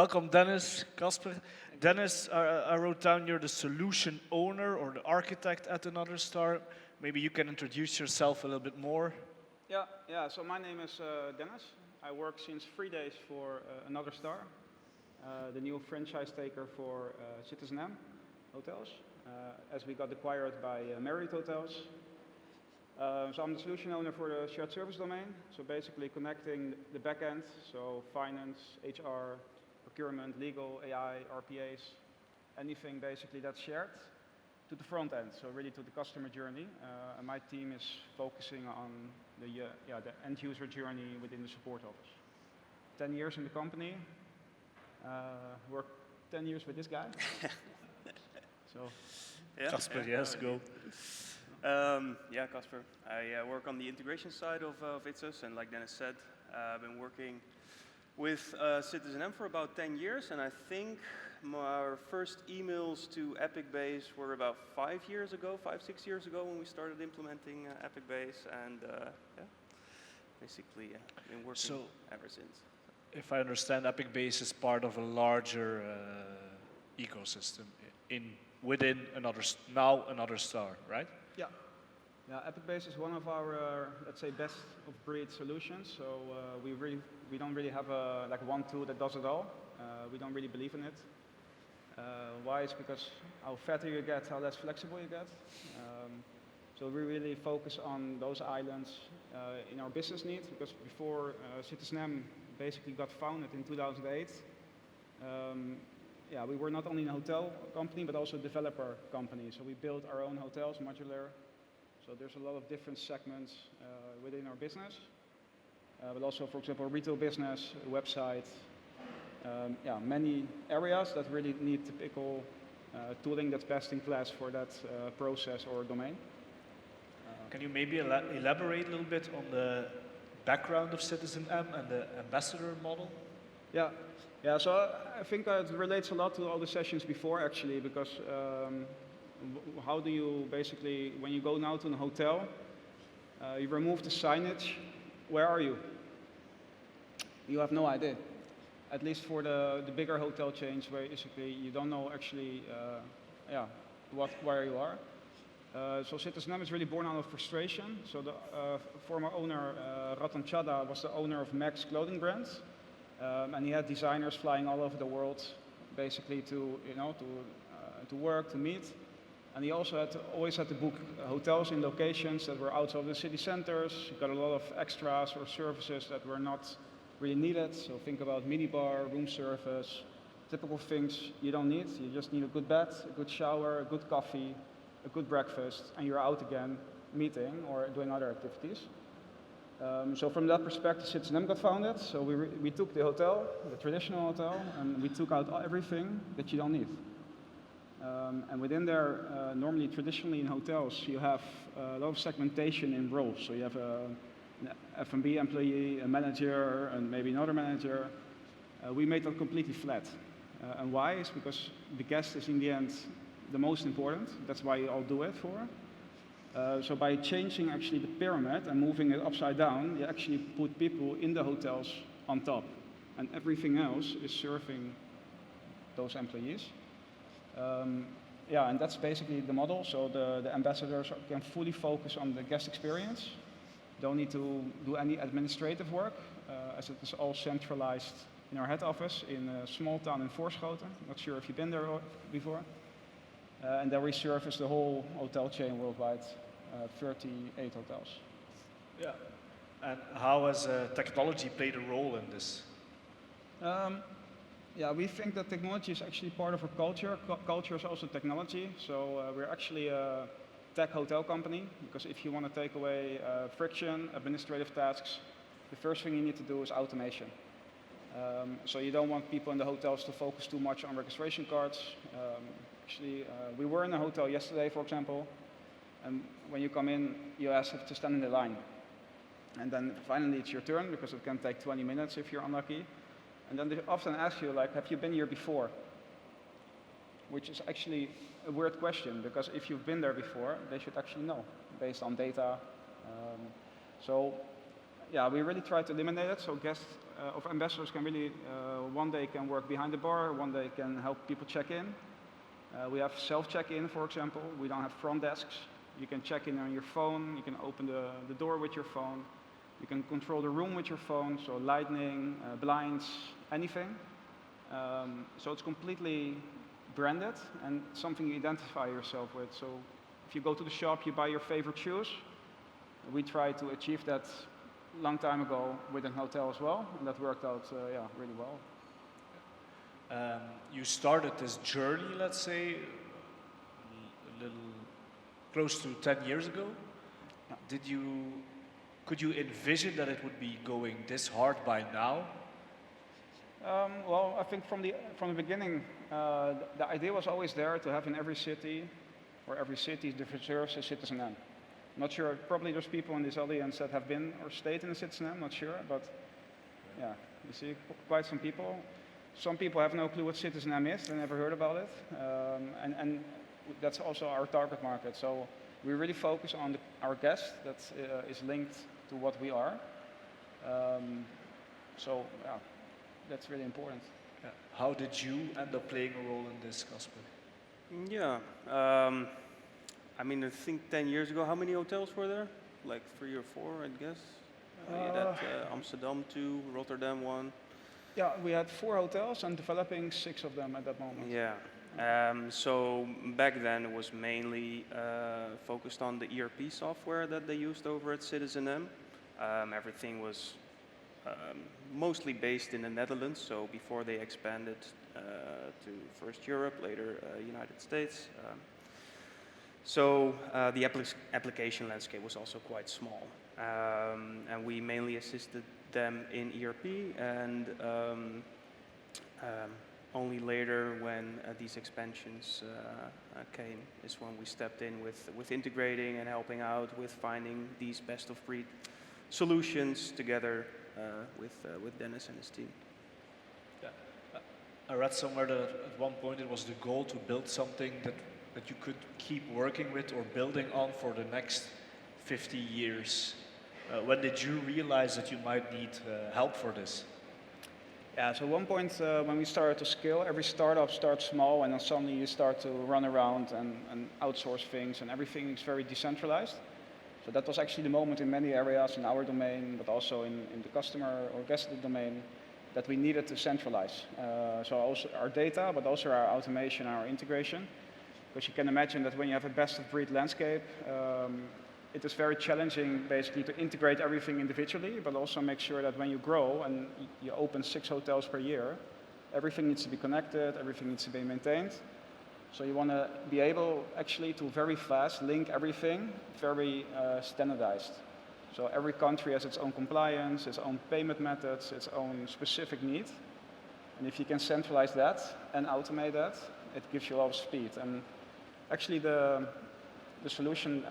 Welcome, Dennis, Casper. Dennis, I wrote down you're the solution owner or the architect at Another Star. Maybe you can introduce yourself a little bit more. Yeah. So my name is Dennis. I work since 3 days for Another Star, the new franchise taker for CitizenM hotels, as we got acquired by Marriott Hotels. So I'm the solution owner for the shared service domain. So basically connecting the back end, so finance, HR, procurement, legal, AI, RPAs, anything basically that's shared, to the front end, so really to the customer journey. And my team is focusing on the end user journey within the support office. 10 years in the company, worked 10 years with this guy. So, Casper, yes, go. Casper. I work on the integration side of Itsus, and like Dennis said, I've been working with CitizenM for about 10 years, and I think our first emails to Epic Base were about 5 years ago, 5-6 years ago, when we started implementing Epic Base, and basically been working ever since. If I understand, Epic Base is part of a larger ecosystem within Another Star, right? Yeah, Epic Base is one of our, let's say, best of breed solutions. So we don't really have one tool that does it all. We don't really believe in it. Why? It's because how fatter you get, how less flexible you get. So we really focus on those islands in our business needs, because before CitizenM basically got founded in 2008, we were not only a hotel company, but also a developer company. So we built our own hotels, modular. So there's a lot of different segments within our business. But also, for example, retail business, website, many areas that really need typical tooling that's best in class for that process or domain. Can you maybe elaborate a little bit on the background of CitizenM and the ambassador model? Yeah. So I think it relates a lot to all the sessions before, actually, because how do you basically, when you go now to a hotel, you remove the signage, where are you? You have no idea. At least for the bigger hotel chains, where basically you don't know actually where you are. So CitizenM is really born out of frustration. So the former owner, Ratan Chadha, was the owner of Max clothing brands. And he had designers flying all over the world, basically to work, to meet. And he also always had to book hotels in locations that were outside of the city centers. He got a lot of extras or services that were not really needed. So think about minibar, room service, typical things you don't need. You just need a good bed, a good shower, a good coffee, a good breakfast, and you're out again meeting or doing other activities. So from that perspective, CitizenM got founded. So we took the hotel, the traditional hotel, and we took out everything that you don't need. And within there, normally, traditionally in hotels, you have a lot of segmentation in roles. So you have an F&B employee, a manager, and maybe another manager. We made that completely flat. And why? It's because the guest is in the end the most important. That's why you all do it for. So by changing actually the pyramid and moving it upside down, you actually put people in the hotels on top. And everything else is serving those employees. And that's basically the model. So the ambassadors can fully focus on the guest experience. Don't need to do any administrative work, as it is all centralized in our head office in a small town in Voorschoten. Not sure if you've been there before. And then we service the whole hotel chain worldwide, 38 hotels. Yeah. And how has technology played a role in this? We think that technology is actually part of our culture. Culture is also technology. So we're actually a tech hotel company, because if you want to take away friction, administrative tasks, the first thing you need to do is automation. So you don't want people in the hotels to focus too much on registration cards. We were in a hotel yesterday, for example, and when you come in, you have to stand in the line. And then finally it's your turn, because it can take 20 minutes if you're unlucky. And then they often ask you, like, have you been here before? Which is actually a weird question, because if you've been there before, they should actually know, based on data. We really try to eliminate it, so guests of ambassadors can really, one day can work behind the bar, one day can help people check in. We have self-check-in, for example. We don't have front desks. You can check in on your phone. You can open the door with your phone. You can control the room with your phone, so lighting, blinds, anything. So it's completely branded and something you identify yourself with. So if you go to the shop, you buy your favorite shoes. We tried to achieve that long time ago with a hotel as well, and that worked out really well. You started this journey, let's say, a little close to 10 years ago. Yeah. Could you envision that it would be going this hard by now? Well, I think from the beginning, the idea was always there to have in every city, or every city deserves a CitizenM. Not sure, probably there's people in this audience that have been or stayed in a CitizenM, not sure, but yeah, you see quite some people. Some people have no clue what CitizenM is, they never heard about it, and that's also our target market. So we really focus on our guest that is linked to what we are. So yeah, that's really important. Yeah. How did you end up playing a role in this, Casper? Yeah, I mean, I think 10 years ago, how many hotels were there? Like 3 or 4, I guess. You had Amsterdam 2, Rotterdam 1. Yeah, we had 4 hotels and developing 6 of them at that moment. Yeah. So back then it was mainly focused on the ERP software that they used over at CitizenM. Everything was mostly based in the Netherlands, so before they expanded to first Europe, later United States. So the application landscape was also quite small. And we mainly assisted them in ERP, and only later when these expansions came is when we stepped in with integrating and helping out with finding these best-of-breed solutions together with Dennis and his team. Yeah. I read somewhere that at one point it was the goal to build something that you could keep working with or building on for the next 50 years. When did you realize that you might need help for this? Yeah, so at one point when we started to scale, every startup starts small and then suddenly you start to run around and outsource things and everything is very decentralized. So that was actually the moment in many areas in our domain, but also in the customer or guest domain, that we needed to centralize. So also our data, but also our automation, our integration. Because you can imagine that when you have a best-of-breed landscape, it is very challenging basically to integrate everything individually, but also make sure that when you grow and you open 6 hotels per year, everything needs to be connected, everything needs to be maintained. So you want to be able actually to very fast link everything very standardized. So every country has its own compliance, its own payment methods, its own specific need. And if you can centralize that and automate that, it gives you a lot of speed. And actually the solution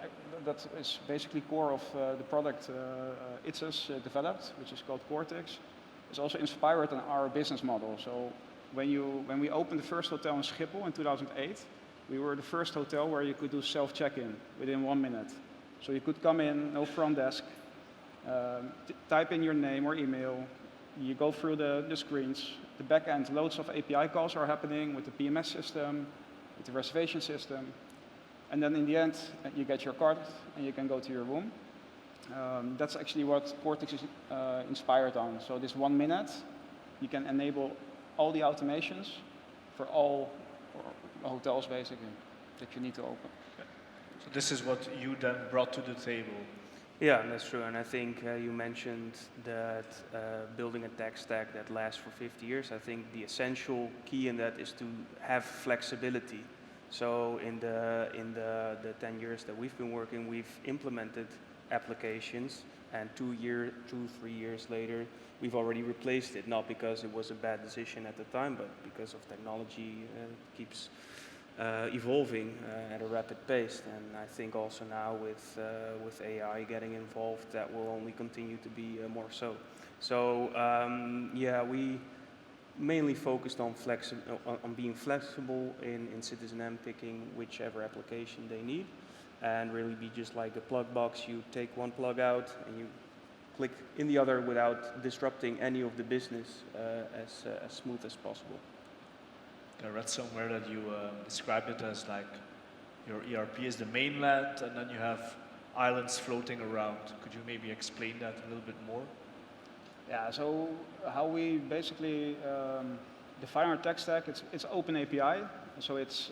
that is basically core of the product ITSUS developed, which is called Cortex, is also inspired on our business model. So when we opened the first hotel in Schiphol in 2008, we were the first hotel where you could do self-check-in within 1 minute. So you could come in, no front desk, type in your name or email, you go through the screens, the back end, loads of API calls are happening with the PMS system, with the reservation system, and then in the end, you get your card and you can go to your room. That's actually what Cortex is inspired on. So this 1 minute, you can enable all the automations for all hotels basically that you need to open. So this is what you then brought to the table. Yeah, that's true. And I think you mentioned that building a tech stack that lasts for 50 years, I think the essential key in that is to have flexibility. So in the 10 years that we've been working, we've implemented applications, and 2, 3 years later, we've already replaced it, not because it was a bad decision at the time, but because of technology keeps evolving at a rapid pace. And I think also now with AI getting involved, that will only continue to be more so. So yeah, we mainly focused on being flexible in CitizenM, picking whichever application they need, and really be just like a plug box. You take one plug out and you click in the other without disrupting any of the business as smooth as possible. I read somewhere that you describe it as like your ERP is the mainland and then you have islands floating around. Could you maybe explain that a little bit more? Yeah, so how we basically define our tech stack, it's open API, so it's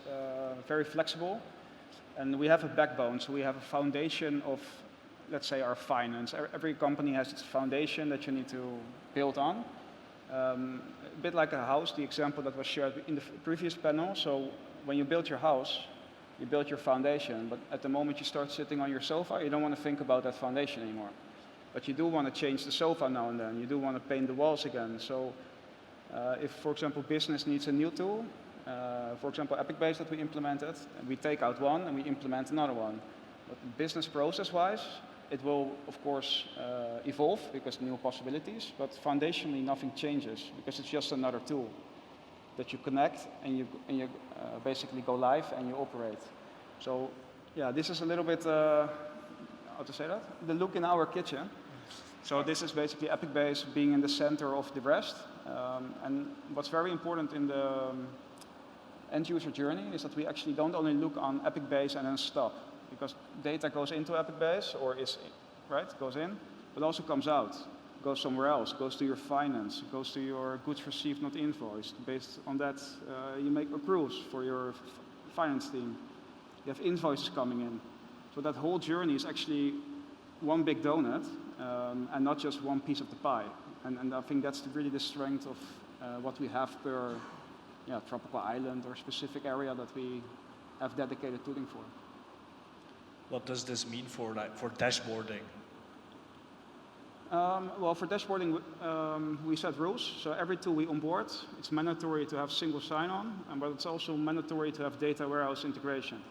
very flexible. And we have a backbone, so we have a foundation of, let's say, our finance. Every company has its foundation that you need to build on. A bit like a house, the example that was shared in the previous panel. So when you build your house, you build your foundation, but at the moment you start sitting on your sofa, you don't want to think about that foundation anymore. But you do want to change the sofa now and then. You do want to paint the walls again. So if, for example, business needs a new tool, for example, Epic-based that we implemented, and we take out one and we implement another one. But business process-wise, it will, of course, evolve because new possibilities, but foundationally nothing changes because it's just another tool that you connect and you basically go live and you operate. So, yeah, this is a little bit, how to say that? The look in our kitchen. So this is basically Epic-based being in the center of the rest. And what's very important in the end user journey is that we actually don't only look on Epic-based and then stop, because data goes into Epic-based or goes in, but also comes out, goes somewhere else, goes to your finance, goes to your goods received not invoiced. Based on that, you make accruals for your finance team. You have invoices coming in. So that whole journey is actually one big donut and not just one piece of the pie. And I think that's really the strength of what we have per tropical island or specific area that we have dedicated tooling for. What does this mean for dashboarding? Well, for dashboarding, we set rules. So every tool we onboard, it's mandatory to have single sign-on, but it's also mandatory to have data warehouse integration.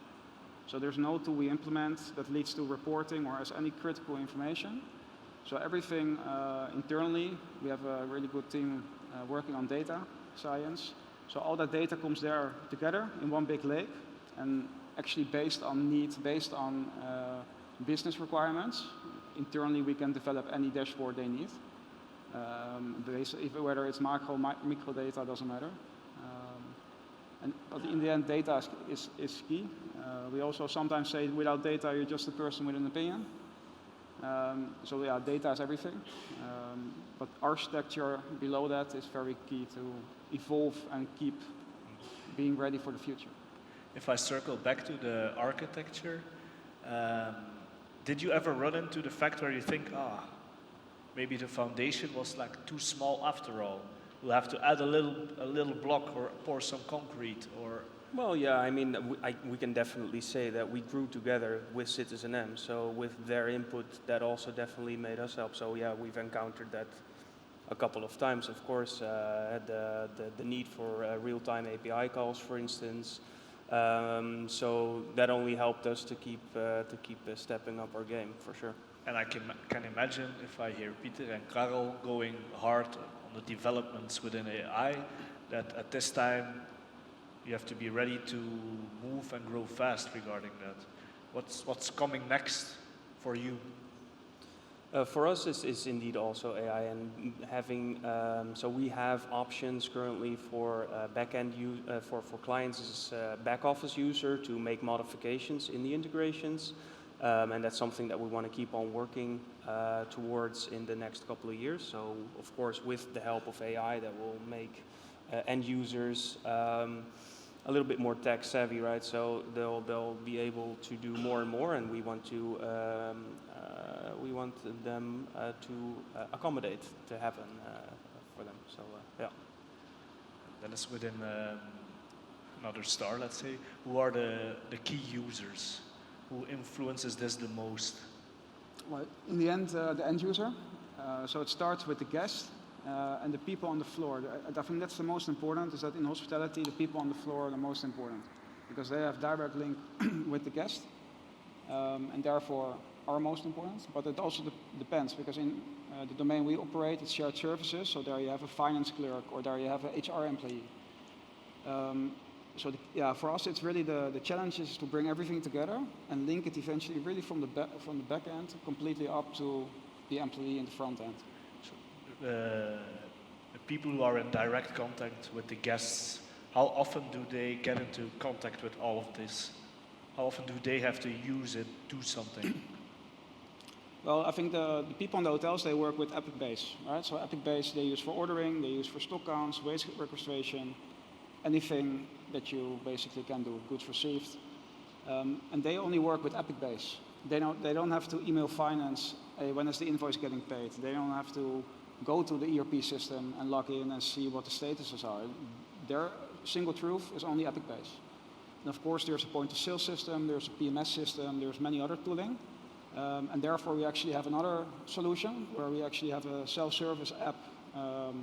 So there's no tool we implement that leads to reporting or has any critical information. So everything internally, we have a really good team working on data science. So all that data comes there together in one big lake, and actually based on needs, based on business requirements, internally we can develop any dashboard they need. Whether it's macro, micro data, doesn't matter. But in the end, data is key. We also sometimes say without data, you're just a person with an opinion. So yeah, data is everything. But architecture below that is very key to evolve and keep being ready for the future. If I circle back to the architecture, did you ever run into the fact where you think, maybe the foundation was like too small after all? We'll have to add a little block or pour some concrete or... Well, yeah, I mean, we can definitely say that we grew together with CitizenM. So with their input, that also definitely made us help. So yeah, we've encountered that a couple of times, of course. The need for real-time API calls, for instance. So that only helped us to keep stepping up our game, for sure. And I can imagine if I hear Peter and Karel going hard on the developments within AI, that at this time you have to be ready to move and grow fast regarding that. What's coming next for you? For us, it's indeed also AI, and having so we have options currently for backend for clients as a back office user to make modifications in the integrations, and that's something that we want to keep on working towards in the next couple of years. So, of course, with the help of AI, that will make end users a little bit more tech savvy, right? So they'll be able to do more and more, and we want them to accommodate to happen for them. So yeah. Then it's within another star, let's say. Who are the key users? Who influences this the most? Well, in the end, the end user. So it starts with the guest and the people on the floor. I think that's the most important, is that in hospitality, the people on the floor are the most important, because they have direct link with the guest, and therefore are most important. But it also depends, because in the domain we operate, it's shared services, so there you have a finance clerk, or there you have an HR employee. For us, it's really the challenge is to bring everything together and link it eventually really from the back end completely up to the employee in the front end. The people who are in direct contact with the guests, how often do they get into contact with all of this? How often do they have to use it, do something? Well, I think the people in the hotels, they work with Epic Base, right? So Epic Base they use for ordering, they use for stock counts, waste registration, anything that you basically can do, goods received. And they only work with Epic Base. They don't have to email finance, hey, when is the invoice getting paid? They don't have to go to the ERP system and log in and see what the statuses are. Their single truth is only Epic Base. And of course, there's a point-of-sale system, there's a PMS system, there's many other tooling. And therefore, we actually have another solution where we actually have a self-service app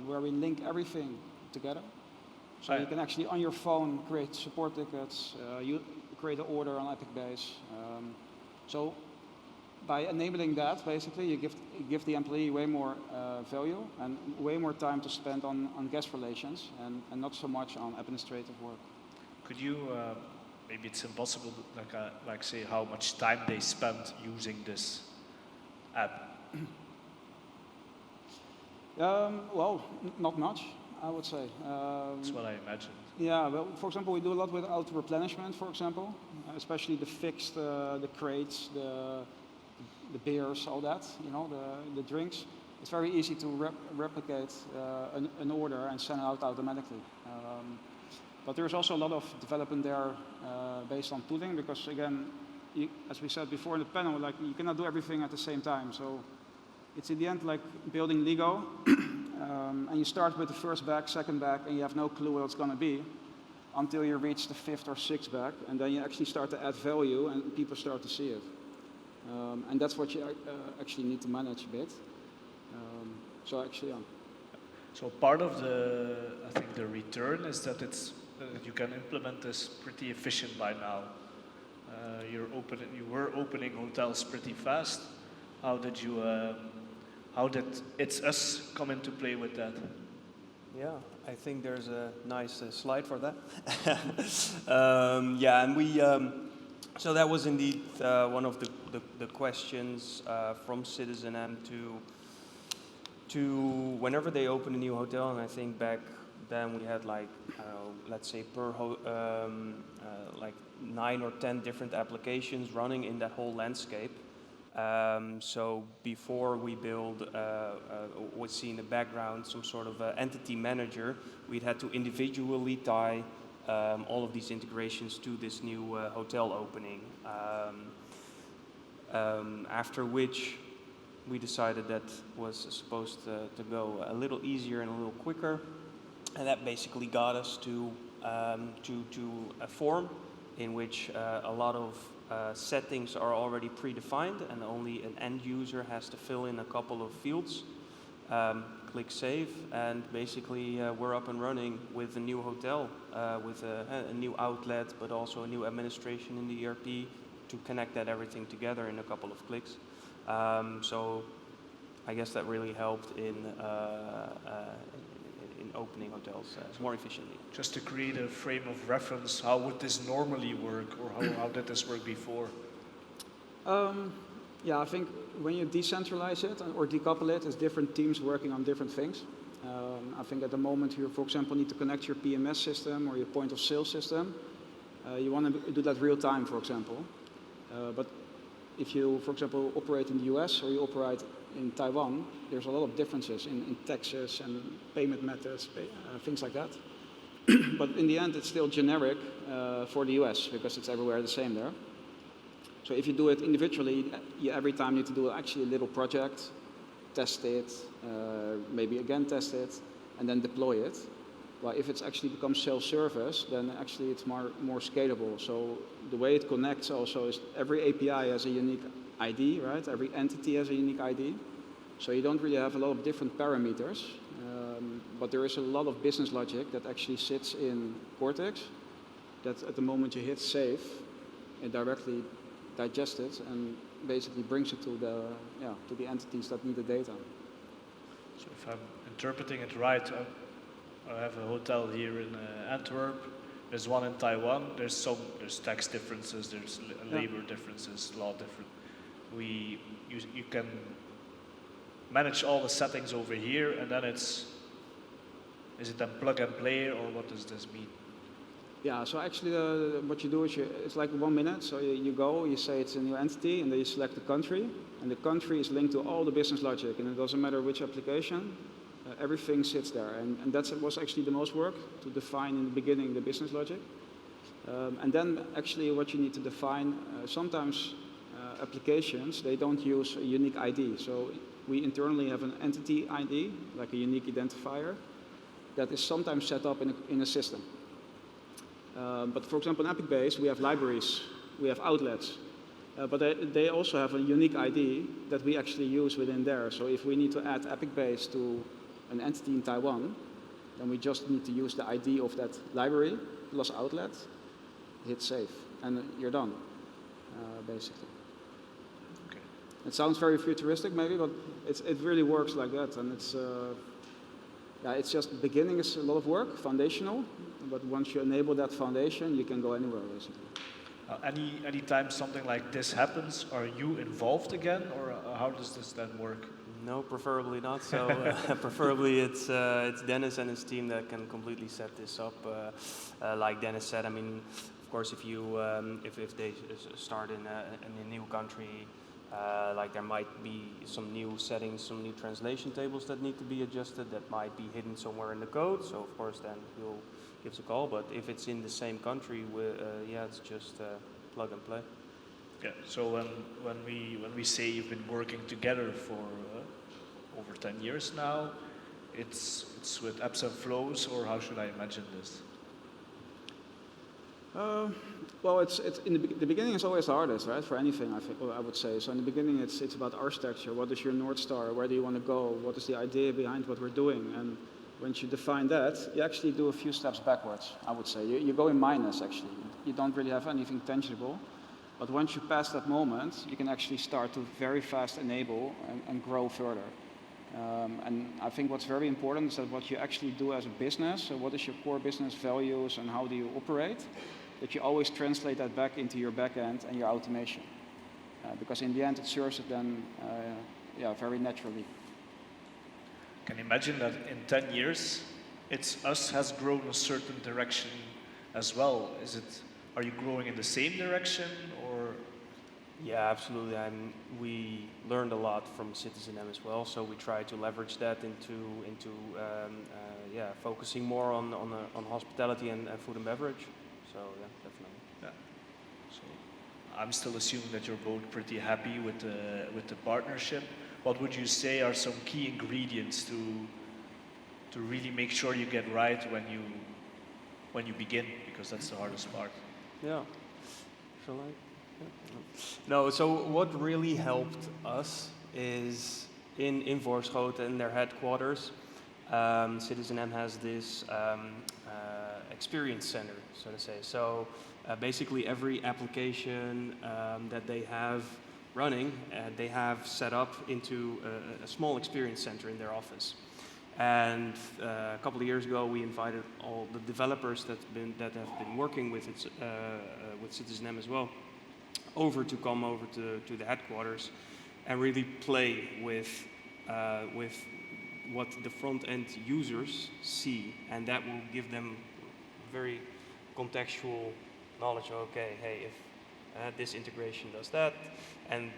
where we link everything together. So you can actually, on your phone, create support tickets, you create an order on Epic Base. So by enabling that, basically, you give the employee way more value and way more time to spend on guest relations and not so much on administrative work. Could you, maybe it's impossible, like say how much time they spend using this app? Well, not much, I would say. That's what I imagined. Yeah, well, for example, we do a lot with auto-replenishment, for example, especially the fixed, the crates, the beers, all that, you know, the drinks. It's very easy to replicate an order and send it out automatically. But there's also a lot of development there based on tooling, because again, as we said before in the panel, like you cannot do everything at the same time. So it's in the end like building Lego, and you start with the first bag, second bag, and you have no clue what it's going to be until you reach the fifth or sixth bag, and then you actually start to add value, and people start to see it. And that's what you actually need to manage a bit. So actually, yeah. So part of I think the return is that you can implement this pretty efficient by now. You were opening hotels pretty fast. How did It's Us come into play with that? Yeah, I think there's a nice slide for that. Yeah, and we, so that was indeed one of the questions from CitizenM to whenever they open a new hotel, and I think back then we had like, let's say like 9 or 10 different applications running in that whole landscape. So before we build what's seen in the background, some sort of entity manager, we'd had to individually tie all of these integrations to this new hotel opening. After which we decided that was supposed to go a little easier and a little quicker, and that basically got us to a form in which a lot of settings are already predefined, and only an end user has to fill in a couple of fields, click save, and basically we're up and running with a new hotel, with a new outlet, but also a new administration in the ERP to connect that everything together in a couple of clicks. So I guess that really helped in opening hotels more efficiently. Just to create a frame of reference, how would this normally work, or how did this work before? Yeah, I think when you decentralize it or decouple it, it's different teams working on different things. I think at the moment you, for example, need to connect your PMS system or your point of sale system. You want to do that real time, for example. But if you, for example, operate in the US or you operate in Taiwan, there's a lot of differences in taxes and payment methods, things like that. But in the end, it's still generic for the US because it's everywhere the same there. So if you do it individually, you every time need to do actually a little project, test it, maybe again test it, and then deploy it. Well, if it's actually becomes self-service, then actually it's more scalable. So the way it connects also is every API has a unique ID, right? Every entity has a unique ID. So you don't really have a lot of different parameters, but there is a lot of business logic that actually sits in Cortex that at the moment you hit save, it directly digests it and basically brings it to the entities that need the data. So if I'm interpreting it right, I have a hotel here in Antwerp. There's one in Taiwan. There's tax differences. There's labor differences, law difference. You can manage all the settings over here, and then is it then plug and play, or what does this mean? Yeah, so actually what you do is it's like 1 minute. So you go, you say it's a new entity, and then you select the country. And the country is linked to all the business logic. And it doesn't matter which application, everything sits there. And that was actually the most work, to define in the beginning the business logic. And then actually what you need to define, sometimes applications, they don't use a unique ID. So we internally have an entity ID, like a unique identifier, that is sometimes set up in a system. But for example, in Epic Base, we have libraries, we have outlets, but they also have a unique ID that we actually use within there. So if we need to add Epic Base to an entity in Taiwan, then we just need to use the ID of that library plus outlet, hit save, and you're done, basically. Okay. It sounds very futuristic maybe, but it really works like that, and it's just beginning is a lot of work, foundational, but once you enable that foundation, you can go anywhere, basically. Any time something like this happens, are you involved again, or how does this then work? No, preferably not. So preferably it's Dennis and his team that can completely set this up. Like Dennis said, I mean, of course, if they start in a new country, like there might be some new settings, some new translation tables that need to be adjusted that might be hidden somewhere in the code. So of course then he'll give us a call. But if it's in the same country, it's just plug and play. Yeah. So when we say you've been working together for over 10 years now, it's with ebbs and flows, or how should I imagine this? Well, it's in the beginning is always the hardest, right? For anything, I would say. So in the beginning, it's about architecture. What is your North Star? Where do you want to go? What is the idea behind what we're doing? And once you define that, you actually do a few steps backwards, I would say. You go in minus, actually. You don't really have anything tangible. But once you pass that moment, you can actually start to very fast enable and grow further. And I think what's very important is that what you actually do as a business, so what is your core business values and how do you operate, that you always translate that back into your backend and your automation. Because in the end, it serves it then very naturally. Can you imagine that in 10 years, us has grown a certain direction as well? Are you growing in the same direction, or? Yeah, absolutely. We learned a lot from CitizenM as well, so we try to leverage that into focusing more on hospitality and food and beverage. So yeah, definitely. Yeah. So I'm still assuming that you're both pretty happy with the partnership. What would you say are some key ingredients to really make sure you get right when you begin, because that's the hardest part? Yeah. Shall I? Yeah. No. So what really helped us is in Voorschoten, in their headquarters, CitizenM has this experience center, so to say. So basically every application that they have running, they have set up into a small experience center in their office. And a couple of years ago, we invited all the developers that have been working with CitizenM as well, to come over to the headquarters and really play with what the front end users see, and that will give them very contextual knowledge. Okay, hey, if this integration does that, and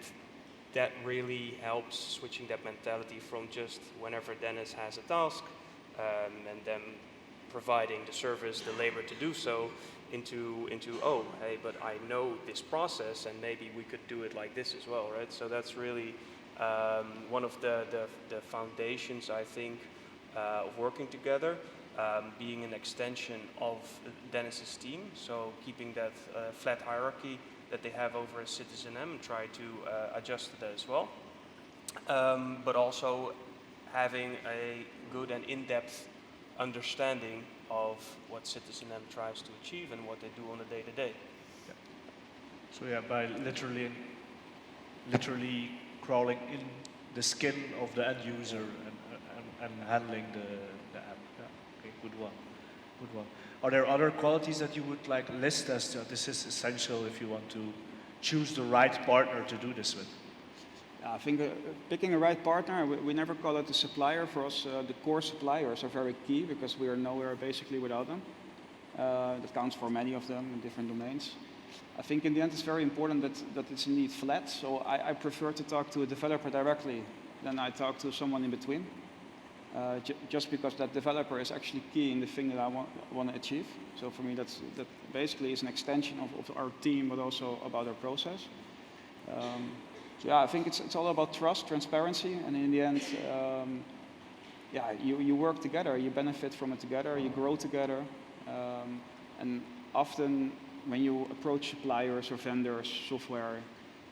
that really helps switching that mentality from just whenever Dennis has a task and then providing the service, the labor to do so, into oh, hey, but I know this process and maybe we could do it like this as well, right? So that's really one of the foundations, I think, of working together, being an extension of Dennis's team, so keeping that flat hierarchy that they have over at CitizenM and try to adjust to that as well. But also having a good and in-depth understanding of what CitizenM tries to achieve and what they do on a day-to-day. Yeah. So yeah, by literally crawling in the skin of the end user and handling the app. Yeah. Okay, good one. Good one. Are there other qualities that you would like list as this is essential if you want to choose the right partner to do this with? I think picking a right partner, we never call it a supplier. For us, the core suppliers are very key because we are nowhere basically without them. That counts for many of them in different domains. I think in the end it's very important that it's indeed flat. So I prefer to talk to a developer directly than I talk to someone in between. Just because that developer is actually key in the thing that I want to achieve. So for me, that basically is an extension of our team, but also about our process. So yeah, I think it's all about trust, transparency, and in the end, yeah, you work together, you benefit from it together, you grow together, and often when you approach suppliers or vendors, software,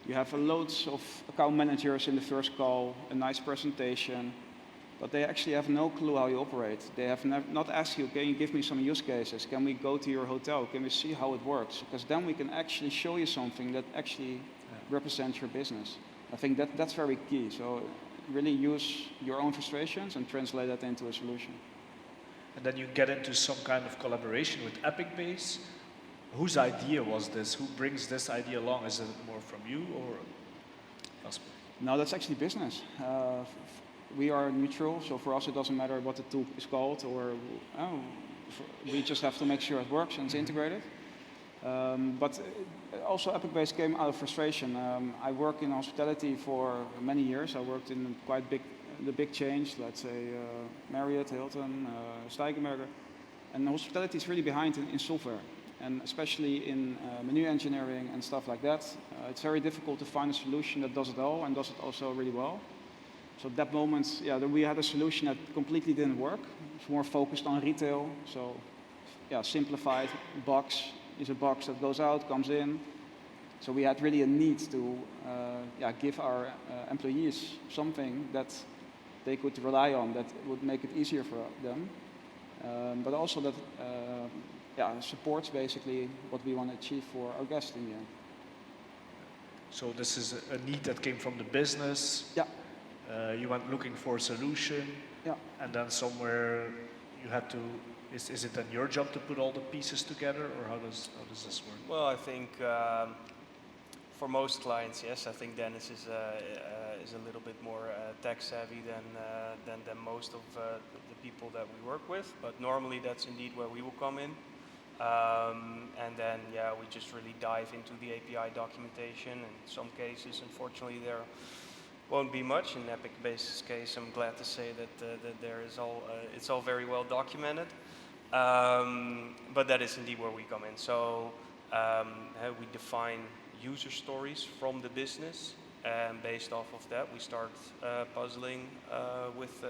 you have loads of account managers in the first call, a nice presentation, but they actually have no clue how you operate. They have not asked you, can you give me some use cases? Can we go to your hotel? Can we see how it works? Because then we can actually show you something that actually represents your business. I think that's very key. So really use your own frustrations and translate that into a solution. And then you get into some kind of collaboration with EpicBase. Whose idea was this? Who brings this idea along? Is it more from you or Casper? No, that's actually business. We are neutral, so for us it doesn't matter what the tool is called, or we just have to make sure it works and it's integrated. But also EpicBase came out of frustration. I worked in hospitality for many years. I worked in the big chains, let's say Marriott, Hilton, Steigenberger. And hospitality is really behind in software, and especially in menu engineering and stuff like that. It's very difficult to find a solution that does it all and does it also really well. So at that moment, yeah, we had a solution that completely didn't work. It's more focused on retail. So yeah, simplified box is a box that goes out, comes in. So we had really a need to give our employees something that they could rely on, that would make it easier for them, but also that supports basically what we want to achieve for our guests in the end. So this is a need that came from the business. Yeah. You went looking for a solution, and then somewhere you had to. Is it then your job to put all the pieces together, or how does this work? Well, I think for most clients, yes. I think Dennis is a little bit more tech savvy than most of the people that we work with. But normally, that's indeed where we will come in, and then we just really dive into the API documentation. In some cases, unfortunately, there won't be much. In EpicBase's case, I'm glad to say that there is it's all very well documented. But that is indeed where we come in. So we define user stories from the business, and based off of that, we start puzzling with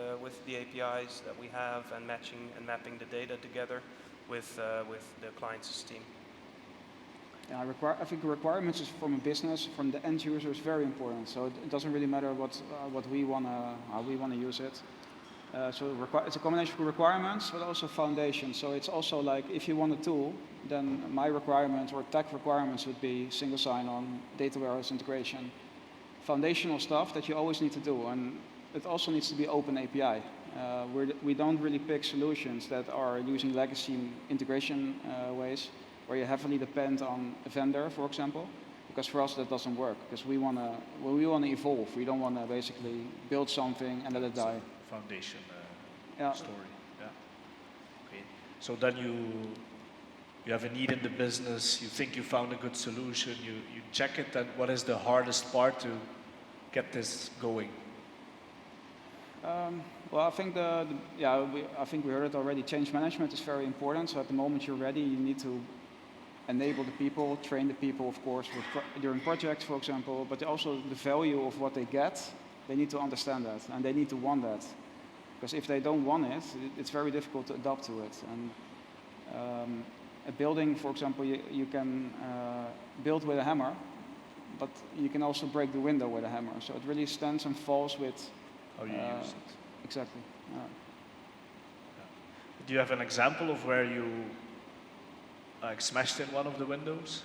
the APIs that we have and matching and mapping the data together with the client's team. Yeah, I think requirements is from a business, from the end user is very important. So it doesn't really matter what we how we wanna use it. So it's a combination of requirements, but also foundations. So it's also like if you want a tool, then my requirements or tech requirements would be single sign-on, data warehouse integration, foundational stuff that you always need to do, and it also needs to be open API. We don't really pick solutions that are using legacy integration ways, where you heavily depend on a vendor, for example, because for us that doesn't work. Because we want to evolve. We don't want to basically build something and let it die. Foundation story. Yeah. Okay. So then you have a need in the business. You think you found a good solution. You check it. And what is the hardest part to get this going? Well, I think I think we heard it already. Change management is very important. So at the moment you're ready, you need to enable the people, train the people, of course, during projects, for example, but also the value of what they get, they need to understand that, and they need to want that. Because if they don't want it, it's very difficult to adapt to it. And a building, for example, you can build with a hammer, but you can also break the window with a hammer. So it really stands and falls with how you use it. Exactly. Do you have an example of where you smashed in one of the windows?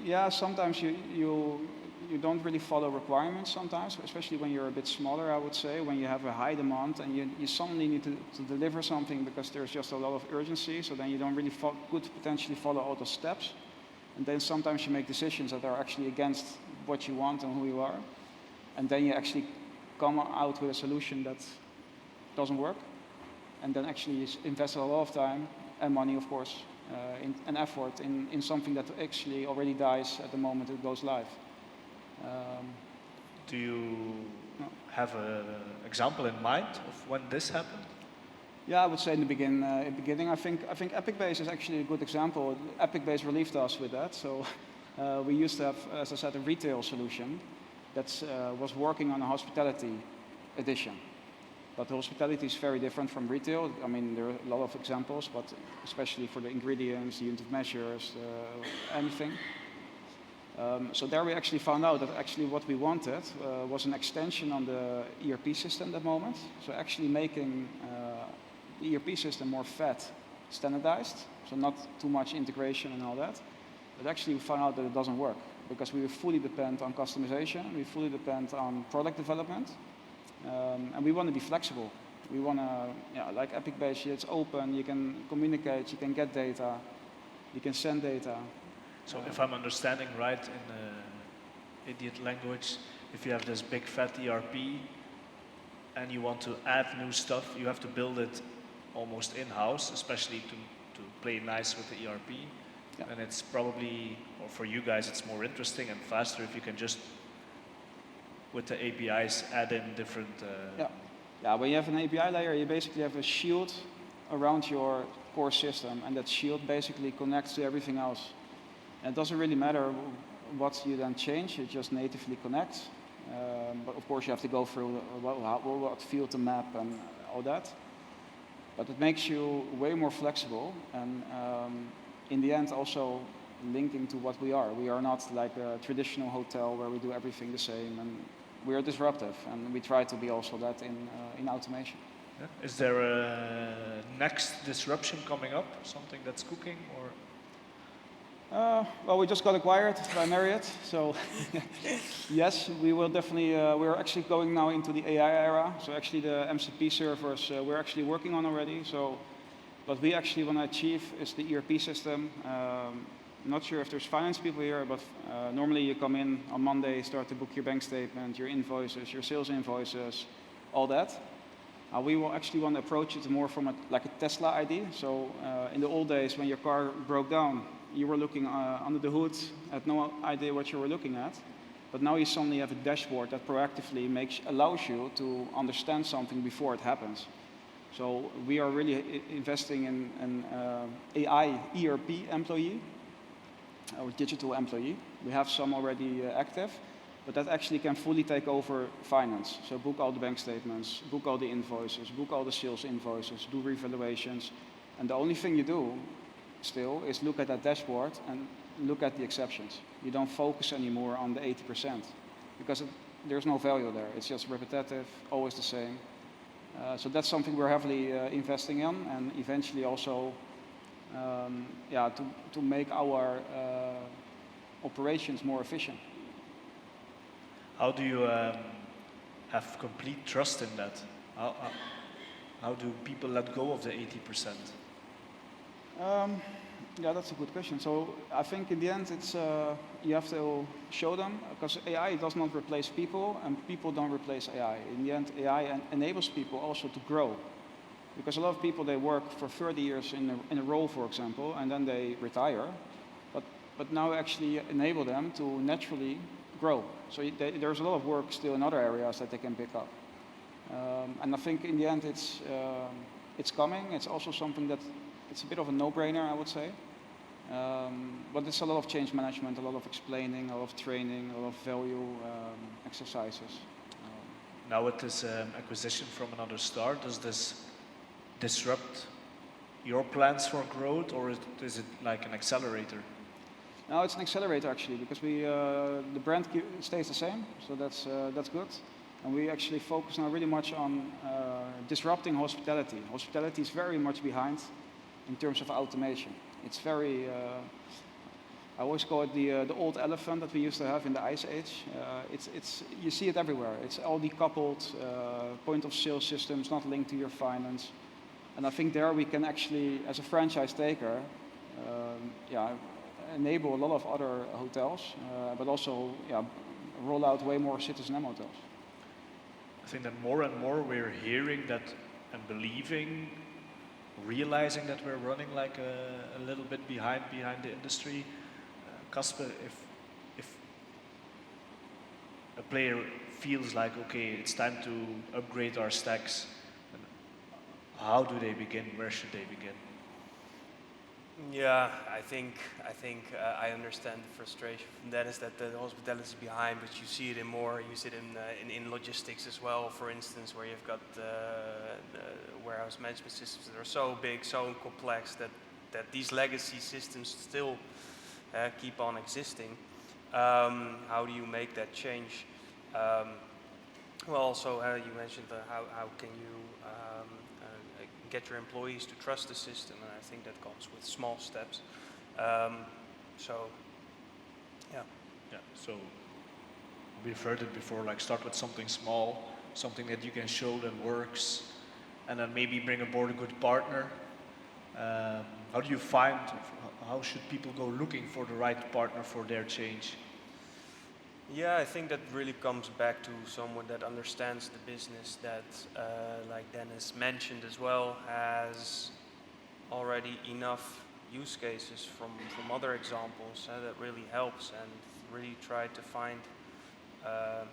Yeah, sometimes you don't really follow requirements sometimes, especially when you're a bit smaller, I would say, when you have a high demand and you suddenly need to deliver something because there's just a lot of urgency, so then you don't really could potentially follow all the steps. And then sometimes you make decisions that are actually against what you want and who you are, and then you actually come out with a solution that doesn't work, and then actually you invest a lot of time and money, of course, and effort in something that actually already dies at the moment it goes live. Do you have an example in mind of when this happened? Yeah, I would say in the beginning. I think Epic-Base is actually a good example. Epic-Base relieved us with that. So we used to have, as I said, a retail solution that was working on a hospitality edition. But hospitality is very different from retail. I mean, there are a lot of examples, but especially for the ingredients, the unit of measures, anything. So there we actually found out that actually what we wanted was an extension on the ERP system at that moment. So actually making the ERP system more fat, standardized, so not too much integration and all that. But actually we found out that it doesn't work because we fully depend on customization, we fully depend on product development, and we want to be flexible. We want to, like Epic-Base, it's open, you can communicate, you can get data, you can send data. So if I'm understanding right in idiot language, if you have this big fat ERP and you want to add new stuff, you have to build it almost in-house, especially to play nice with the ERP. Yeah. And it's probably, or for you guys, it's more interesting and faster if you can just, with the APIs, add in different... Yeah, when you have an API layer, you basically have a shield around your core system, and that shield basically connects to everything else. And it doesn't really matter what you then change, it just natively connects. But of course you have to go through what field to map and all that. But it makes you way more flexible, and in the end also linking to what we are. We are not like a traditional hotel where we do everything the same, and we are disruptive, and we try to be also that in automation. Yeah. Is there a next disruption coming up, something that's cooking, or? Well, we just got acquired by Marriott, so yes, we will definitely, we're actually going now into the AI era, so actually the MCP servers we're actually working on already, so what we actually want to achieve is the ERP system. I'm not sure if there's finance people here, but normally you come in on Monday, start to book your bank statement, your invoices, your sales invoices, all that. We will actually want to approach it more from like a Tesla ID, so in the old days when your car broke down, you were looking under the hood, had no idea what you were looking at. But now you suddenly have a dashboard that proactively allows you to understand something before it happens. So we are really investing in an AI ERP employee, or digital employee. We have some already active, but that actually can fully take over finance. So book all the bank statements, book all the invoices, book all the sales invoices, do revaluations. And the only thing you do still is look at that dashboard and look at the exceptions. You don't focus anymore on the 80% because there's no value there. It's just repetitive, always the same. So that's something we're heavily investing in, and eventually also to make our operations more efficient. How do you have complete trust in that? How do people let go of the 80%? Yeah, that's a good question. So I think in the end, it's you have to show them, because AI does not replace people, and people don't replace AI. In the end, AI enables people also to grow, because a lot of people, they work for 30 years in a role, for example, and then they retire. But now actually enable them to naturally grow. So there's a lot of work still in other areas that they can pick up. And I think in the end, it's coming. It's also something that it's a bit of a no-brainer, I would say. But it's a lot of change management, a lot of explaining, a lot of training, a lot of value exercises. Now with this acquisition from another star, does this disrupt your plans for growth, or is it like an accelerator? No, it's an accelerator actually, because the brand stays the same, so that's good. And we actually focus now really much on disrupting hospitality. Hospitality is very much behind in terms of automation. It's very, I always call it the old elephant that we used to have in the Ice Age. You see it everywhere. It's all decoupled, point of sale systems not linked to your finance. And I think there we can actually, as a franchise taker, enable a lot of other hotels, but also roll out way more CitizenM hotels. I think that more and more we're hearing that and believing, realizing that we're running like a little bit behind the industry. Casper, if a player feels like, okay, it's time to upgrade our stacks, how do they begin? Where should they begin? Yeah, I think I understand the frustration from Dennis that the hospitality is behind, but you see it you see it in logistics as well. For instance, where you've got the warehouse management systems that are so big, so complex that these legacy systems still keep on existing. How do you make that change? Well, also you mentioned how can you get your employees to trust the system, and I think that comes with small steps. So, yeah. Yeah. So we've heard it before. Like start with something small, something that you can show that works, and then maybe bring aboard a good partner. How do you find? How should people go looking for the right partner for their change? Yeah, I think that really comes back to someone that understands the business, that, like Dennis mentioned as well, has already enough use cases from other examples that really helps, and really try to find a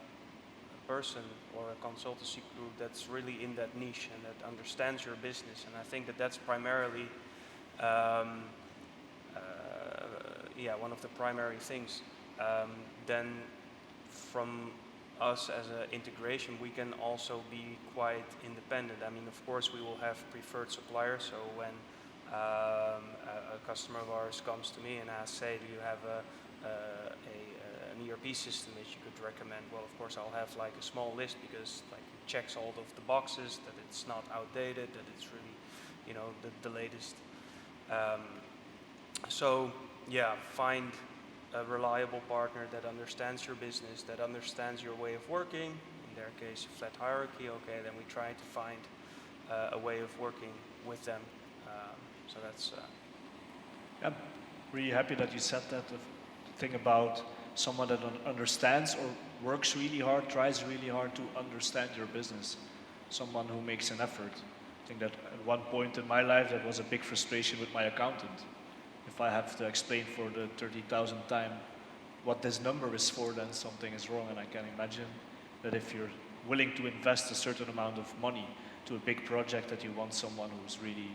person or a consultancy group that's really in that niche and that understands your business. And I think that that's primarily, one of the primary things. Then from us as an integration, we can also be quite independent. I mean, of course, we will have preferred suppliers. So when a customer of ours comes to me and asks, say, do you have an ERP system that you could recommend? Well, of course, I'll have like a small list because like it checks all of the boxes, that it's not outdated, that it's really, the latest. So yeah, find a reliable partner that understands your business, that understands your way of working. In their case, a flat hierarchy. Okay, then we try to find a way of working with them. So that's. I'm really happy that you said that. The thing about someone that understands or works really hard, tries really hard to understand your business. Someone who makes an effort. I think that at one point in my life, that was a big frustration with my accountant. If I have to explain for the 30,000th time what this number is for, then something is wrong. And I can imagine that if you're willing to invest a certain amount of money to a big project, that you want someone who's really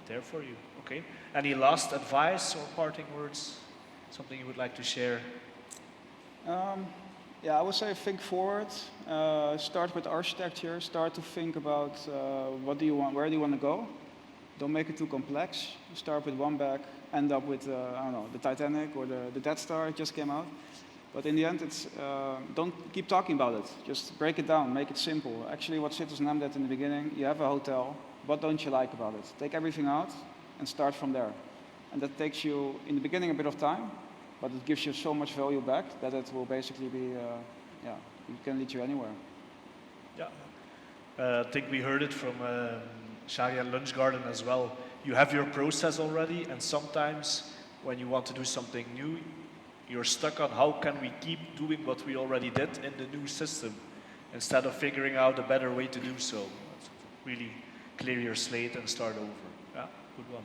there for you. Okay. Any last advice or parting words? Something you would like to share? Yeah, I would say think forward. Start with architecture. Start to think about what do you want, where do you want to go. Don't make it too complex. Start with one bag, end up with, I don't know, the Titanic or the Death Star just came out. But in the end, it's don't keep talking about it. Just break it down, make it simple. Actually, what CitizenM did in the beginning, you have a hotel. What don't you like about it? Take everything out and start from there. And that takes you, in the beginning, a bit of time, but it gives you so much value back that it will basically be, it can lead you anywhere. Yeah. I think we heard it from Sharia Lunch Garden as well. You have your process already, and sometimes when you want to do something new, you're stuck on how can we keep doing what we already did in the new system instead of figuring out a better way to do so. Really clear your slate and start over. Yeah, good one.